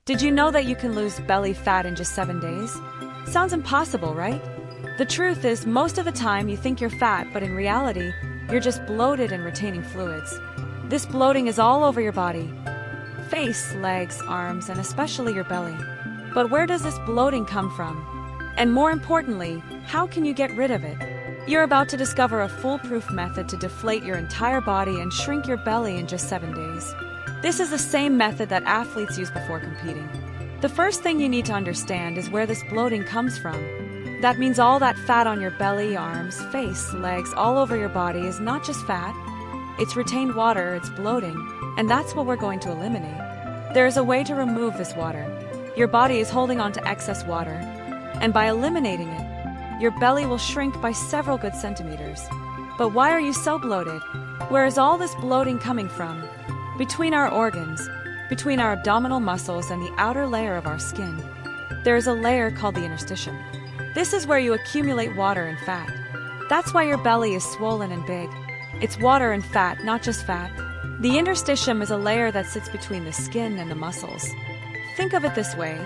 Did you know that you can lose belly fat in just 7 days? Sounds impossible, right? The truth is, most of the time you think you're fat, but in reality, you're just bloated and retaining fluids. This bloating is all over your body. Face, legs, arms, and especially your belly. But where does this bloating come from? And more importantly, how can you get rid of it? You're about to discover a foolproof method to deflate your entire body and shrink your belly in just 7 days. This is the same method that athletes use before competing. The first thing you need to understand is where this bloating comes from. That means all that fat on your belly, arms, face, legs, all over your body is not just fat. It's retained water, it's bloating, and that's what we're going to eliminate. There is a way to remove this water. Your body is holding on to excess water, and by eliminating it, your belly will shrink by several good centimeters. But why are you so bloated? Where is all this bloating coming from? Between our organs, between our abdominal muscles and the outer layer of our skin, there is a layer called the interstitium. This is where you accumulate water and fat. That's why your belly is swollen and big. It's water and fat, not just fat. The interstitium is a layer that sits between the skin and the muscles. Think of it this way.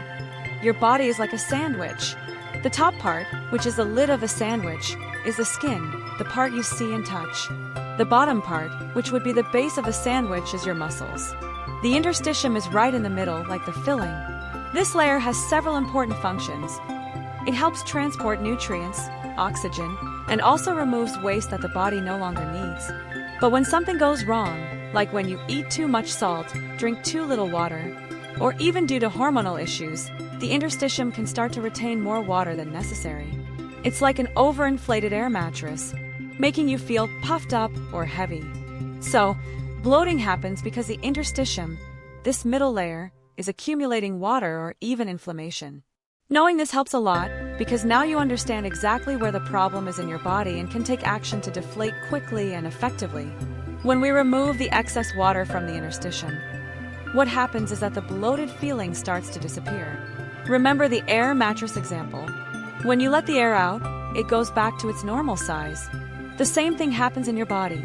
Your body is like a sandwich. The top part, which is the lid of a sandwich, is the skin, the part you see and touch. The bottom part, which would be the base of the sandwich, is your muscles. The interstitium is right in the middle, like the filling. This layer has several important functions. It helps transport nutrients, oxygen, and also removes waste that the body no longer needs. But when something goes wrong, like when you eat too much salt, drink too little water, or even due to hormonal issues, the interstitium can start to retain more water than necessary. It's like an overinflated air mattress, making you feel puffed up or heavy. So, bloating happens because the interstitium, this middle layer, is accumulating water or even inflammation. Knowing this helps a lot, because now you understand exactly where the problem is in your body and can take action to deflate quickly and effectively. When we remove the excess water from the interstitium, what happens is that the bloated feeling starts to disappear. Remember the air mattress example. When you let the air out, it goes back to its normal size. The same thing happens in your body.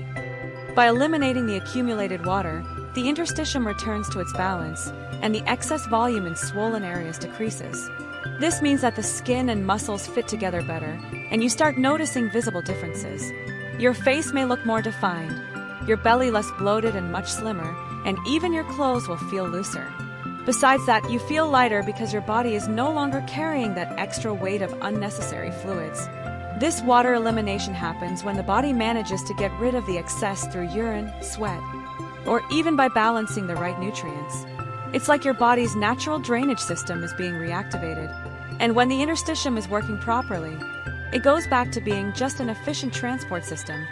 By eliminating the accumulated water, the interstitium returns to its balance, and the excess volume in swollen areas decreases. This means that the skin and muscles fit together better, and you start noticing visible differences. Your face may look more defined, your belly less bloated and much slimmer, and even your clothes will feel looser. Besides that, you feel lighter because your body is no longer carrying that extra weight of unnecessary fluids. This water elimination happens when the body manages to get rid of the excess through urine, sweat, or even by balancing the right nutrients. It's like your body's natural drainage system is being reactivated. And when the interstitium is working properly, it goes back to being just an efficient transport system,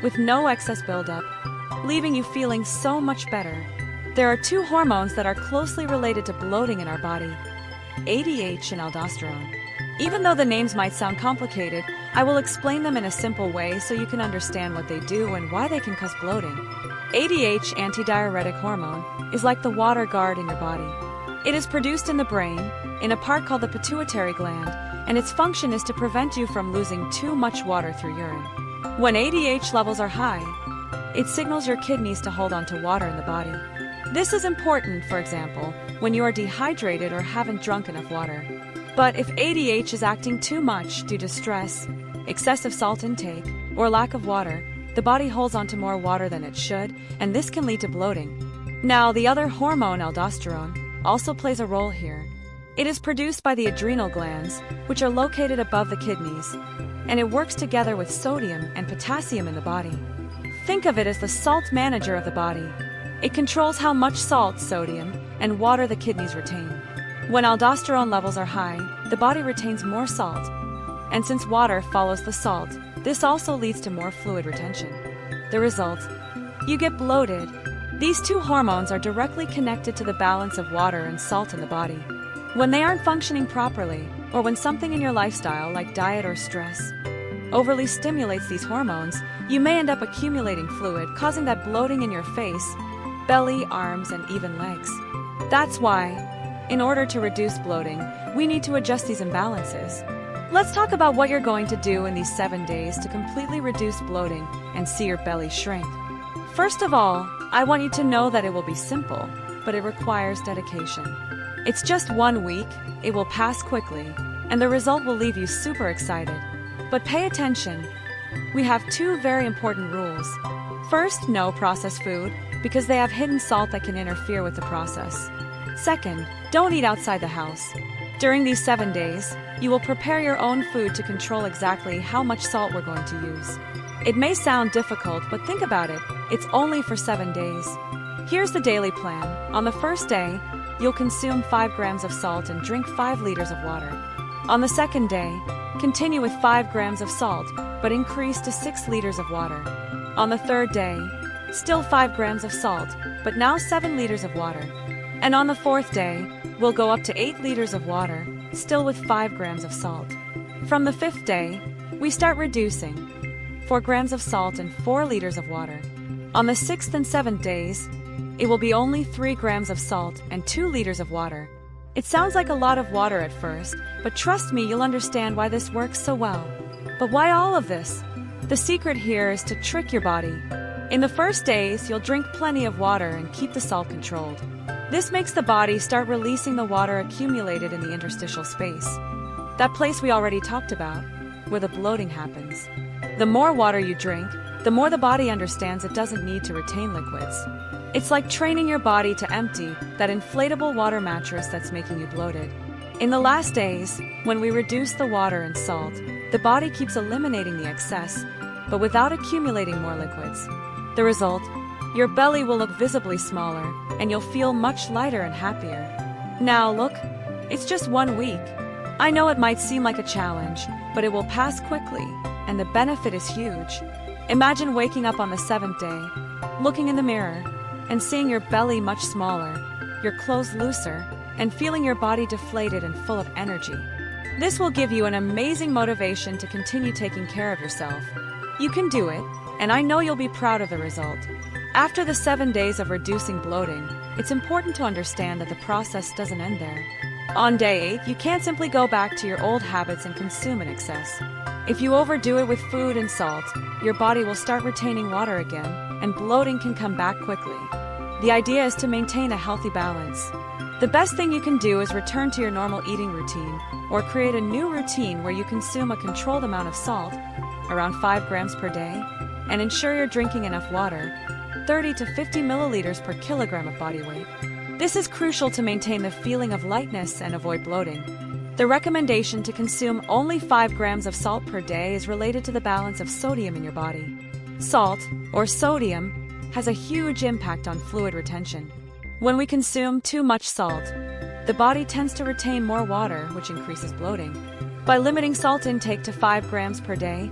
with no excess buildup, leaving you feeling so much better. There are two hormones that are closely related to bloating in our body: ADH and aldosterone. Even though the names might sound complicated, I will explain them in a simple way so you can understand what they do and why they can cause bloating. ADH, antidiuretic hormone, is like the water guard in your body. It is produced in the brain, in a part called the pituitary gland, and its function is to prevent you from losing too much water through urine. When ADH levels are high, it signals your kidneys to hold on to water in the body. This is important, for example, when you are dehydrated or haven't drunk enough water. But if ADH is acting too much due to stress, excessive salt intake, or lack of water, the body holds on to more water than it should, and this can lead to bloating. Now, the other hormone, aldosterone, also plays a role here. It is produced by the adrenal glands, which are located above the kidneys, and it works together with sodium and potassium in the body. Think of it as the salt manager of the body. It controls how much salt, sodium, and water the kidneys retain. When aldosterone levels are high, the body retains more salt. And since water follows the salt, this also leads to more fluid retention. The result? You get bloated. These two hormones are directly connected to the balance of water and salt in the body. When they aren't functioning properly, or when something in your lifestyle, like diet or stress, overly stimulates these hormones, you may end up accumulating fluid, causing that bloating in your face, belly, arms, and even legs. That's why, in order to reduce bloating, we need to adjust these imbalances. Let's talk about what you're going to do in these 7 days to completely reduce bloating and see your belly shrink. First of all, I want you to know that it will be simple, but it requires dedication. It's just 1 week, it will pass quickly, and the result will leave you super excited. But pay attention. We have 2 very important rules. First, no processed food, because they have hidden salt that can interfere with the process. Second, don't eat outside the house. During these 7 days, you will prepare your own food to control exactly how much salt we're going to use. It may sound difficult, but think about it. It's only for 7 days. Here's the daily plan. On the first day, you'll consume 5 grams of salt and drink 5 liters of water. On the second day, continue with 5 grams of salt, but increase to 6 liters of water. On the third day, still 5 grams of salt, but now 7 liters of water. And on the fourth day, we'll go up to 8 liters of water, still with 5 grams of salt. From the 5th day, we start reducing. 4 grams of salt and 4 liters of water. On the 6th and 7th days, it will be only 3 grams of salt and 2 liters of water. It sounds like a lot of water at first, but trust me, you'll understand why this works so well. But why all of this? The secret here is to trick your body. In the first days, you'll drink plenty of water and keep the salt controlled. This makes the body start releasing the water accumulated in the interstitial space. That place we already talked about, where the bloating happens. The more water you drink, the more the body understands it doesn't need to retain liquids. It's like training your body to empty that inflatable water mattress that's making you bloated. In the last days, when we reduce the water and salt, the body keeps eliminating the excess, but without accumulating more liquids. The result? Your belly will look visibly smaller, and you'll feel much lighter and happier. Now look, it's just 1 week. I know it might seem like a challenge, but it will pass quickly, and the benefit is huge. Imagine waking up on the 7th day, looking in the mirror, and seeing your belly much smaller, your clothes looser, and feeling your body deflated and full of energy. This will give you an amazing motivation to continue taking care of yourself. You can do it, and I know you'll be proud of the result. After the 7 days of reducing bloating, it's important to understand that the process doesn't end there. On day 8, you can't simply go back to your old habits and consume in excess. If you overdo it with food and salt, your body will start retaining water again, and bloating can come back quickly. The idea is to maintain a healthy balance. The best thing you can do is return to your normal eating routine, or create a new routine where you consume a controlled amount of salt, around 5 grams per day, and ensure you're drinking enough water, 30 to 50 milliliters per kilogram of body weight. This is crucial to maintain the feeling of lightness and avoid bloating. The recommendation to consume only 5 grams of salt per day is related to the balance of sodium in your body. Salt, or sodium, has a huge impact on fluid retention. When we consume too much salt, the body tends to retain more water, which increases bloating. By limiting salt intake to 5 grams per day,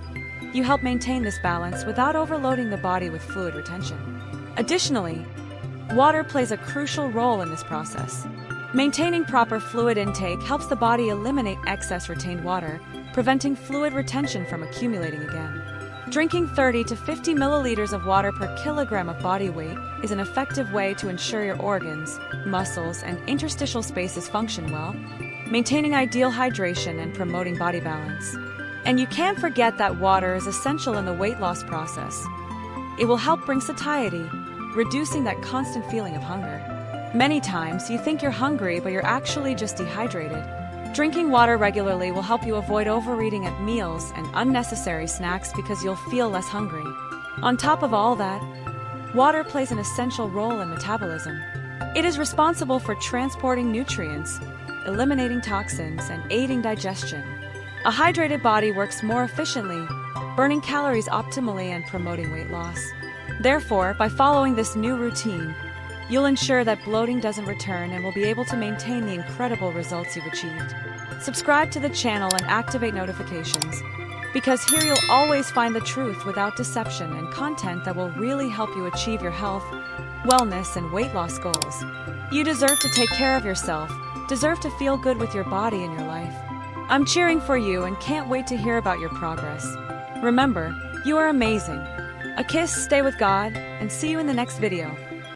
you help maintain this balance without overloading the body with fluid retention. Additionally, water plays a crucial role in this process. Maintaining proper fluid intake helps the body eliminate excess retained water, preventing fluid retention from accumulating again. Drinking 30 to 50 milliliters of water per kilogram of body weight is an effective way to ensure your organs, muscles, and interstitial spaces function well, maintaining ideal hydration and promoting body balance. And you can't forget that water is essential in the weight loss process. It will help bring satiety, reducing that constant feeling of hunger. Many times, you think you're hungry, but you're actually just dehydrated. Drinking water regularly will help you avoid overeating at meals and unnecessary snacks because you'll feel less hungry. On top of all that, water plays an essential role in metabolism. It is responsible for transporting nutrients, eliminating toxins, and aiding digestion. A hydrated body works more efficiently, burning calories optimally and promoting weight loss. Therefore, by following this new routine, you'll ensure that bloating doesn't return and will be able to maintain the incredible results you've achieved. Subscribe to the channel and activate notifications, because here you'll always find the truth without deception and content that will really help you achieve your health, wellness, and weight loss goals. You deserve to take care of yourself, deserve to feel good with your body and your life. I'm cheering for you and can't wait to hear about your progress. Remember, you are amazing. A kiss, stay with God, and see you in the next video.